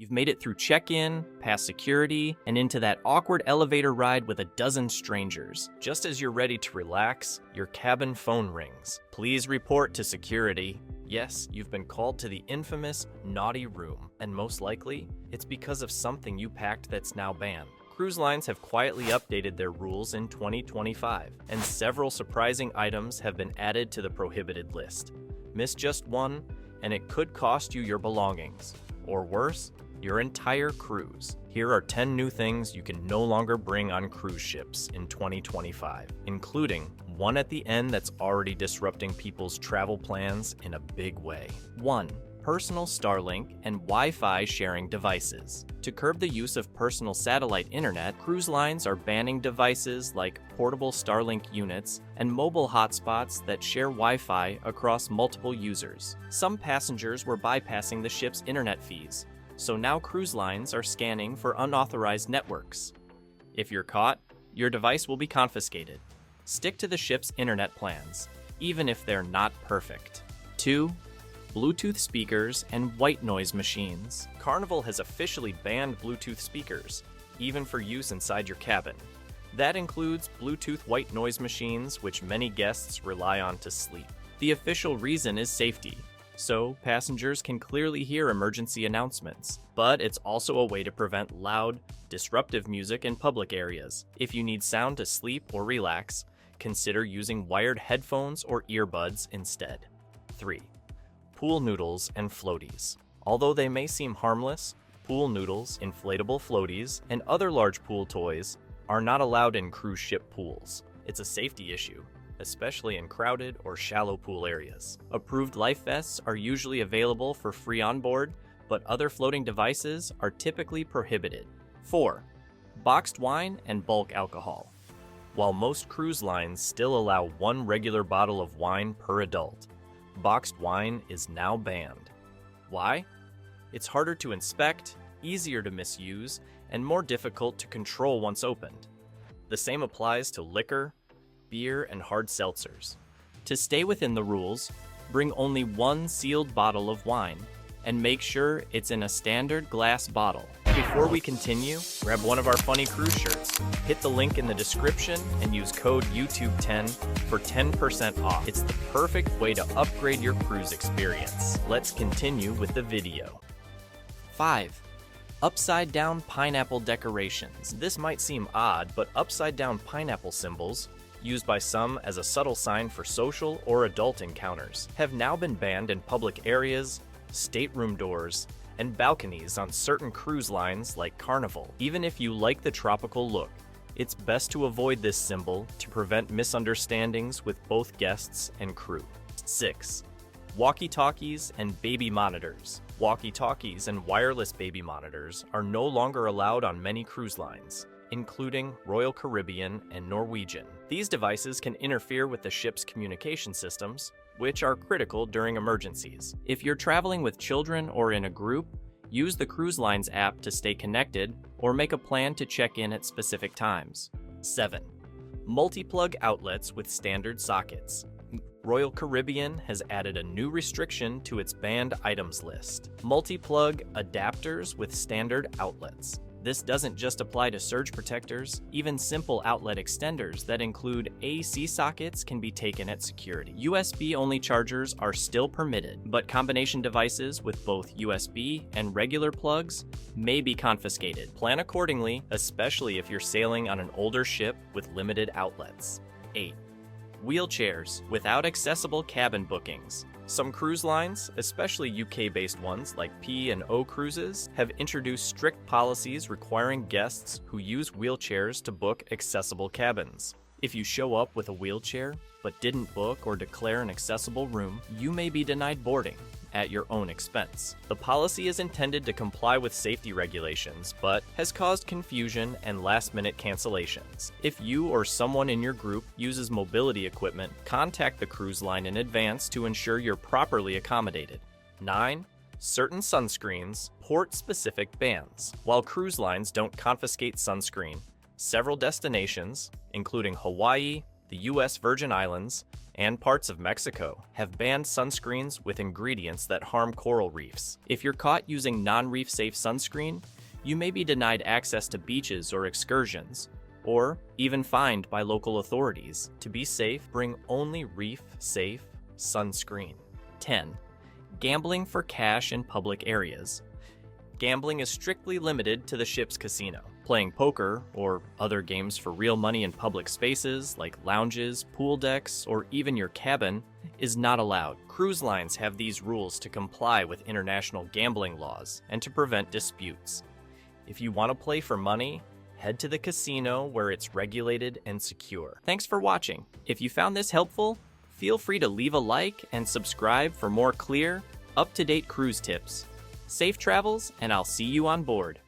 You've made it through check-in, past security, and into that awkward elevator ride with a dozen strangers. Just as you're ready to relax, your cabin phone rings. Please report to security. Yes, you've been called to the infamous naughty room, and most likely, it's because of something you packed that's now banned. Cruise lines have quietly updated their rules in 2025, and several surprising items have been added to the prohibited list. Miss just one, and it could cost you your belongings. Or worse, your entire cruise. Here are 10 new things you can no longer bring on cruise ships in 2025, including one at the end that's already disrupting people's travel plans in a big way. 1. Personal Starlink and Wi-Fi sharing devices. To curb the use of personal satellite internet, cruise lines are banning devices like portable Starlink units and mobile hotspots that share Wi-Fi across multiple users. Some passengers were bypassing the ship's internet fees, so now cruise lines are scanning for unauthorized networks. If you're caught, your device will be confiscated. Stick to the ship's internet plans, even if they're not perfect. 2. Bluetooth speakers and white noise machines. Carnival has officially banned Bluetooth speakers, even for use inside your cabin. That includes Bluetooth white noise machines, which many guests rely on to sleep. The official reason is safety, so passengers can clearly hear emergency announcements. But it's also a way to prevent loud, disruptive music in public areas. If you need sound to sleep or relax, consider using wired headphones or earbuds instead. 3. Pool noodles and floaties. Although they may seem harmless, pool noodles, inflatable floaties, and other large pool toys are not allowed in cruise ship pools. It's a safety issue, especially in crowded or shallow pool areas. Approved life vests are usually available for free on board, but other floating devices are typically prohibited. 4. Boxed wine and bulk alcohol. While most cruise lines still allow one regular bottle of wine per adult, boxed wine is now banned. Why? It's harder to inspect, easier to misuse, and more difficult to control once opened. The same applies to liquor, beer, and hard seltzers. To stay within the rules, bring only one sealed bottle of wine, and make sure it's in a standard glass bottle. Before we continue, grab one of our funny cruise shirts. Hit the link in the description and use code YouTube10 for 10% off. It's the perfect way to upgrade your cruise experience. Let's continue with the video. 5. Upside down pineapple decorations. This might seem odd, but upside down pineapple symbols, used by some as a subtle sign for social or adult encounters, have now been banned in public areas, stateroom doors, and balconies on certain cruise lines like Carnival. Even if you like the tropical look, it's best to avoid this symbol to prevent misunderstandings with both guests and crew. 6. Walkie-talkies and baby monitors. Walkie-talkies and wireless baby monitors are no longer allowed on many cruise lines, including Royal Caribbean and Norwegian. These devices can interfere with the ship's communication systems, which are critical during emergencies. If you're traveling with children or in a group, use the cruise line's app to stay connected or make a plan to check in at specific times. 7. Multiplug outlets with standard sockets. Royal Caribbean has added a new restriction to its banned items list: multiplug adapters with standard outlets. This doesn't just apply to surge protectors. Even simple outlet extenders that include AC sockets can be taken at security. USB-only chargers are still permitted, but combination devices with both USB and regular plugs may be confiscated. Plan accordingly, especially if you're sailing on an older ship with limited outlets. 8. Wheelchairs without accessible cabin bookings. Some cruise lines, especially UK-based ones like P and O Cruises, have introduced strict policies requiring guests who use wheelchairs to book accessible cabins. If you show up with a wheelchair but didn't book or declare an accessible room, you may be denied boarding at your own expense. The policy is intended to comply with safety regulations, but has caused confusion and last-minute cancellations. If you or someone in your group uses mobility equipment, contact the cruise line in advance to ensure you're properly accommodated. 9. Certain sunscreens, port-specific bans. While cruise lines don't confiscate sunscreen, several destinations, including Hawaii, the U.S. Virgin Islands, and parts of Mexico have banned sunscreens with ingredients that harm coral reefs. If you're caught using non-reef safe sunscreen, you may be denied access to beaches or excursions, or even fined by local authorities. To be safe, bring only reef-safe sunscreen. 10. Gambling for cash in public areas. Gambling is strictly limited to the ship's casino. Playing poker or other games for real money in public spaces like lounges, pool decks, or even your cabin is not allowed. Cruise lines have these rules to comply with international gambling laws and to prevent disputes. If you want to play for money, head to the casino where it's regulated and secure. Thanks for watching. If you found this helpful, feel free to leave a like and subscribe for more clear, up-to-date cruise tips. Safe travels, and I'll see you on board.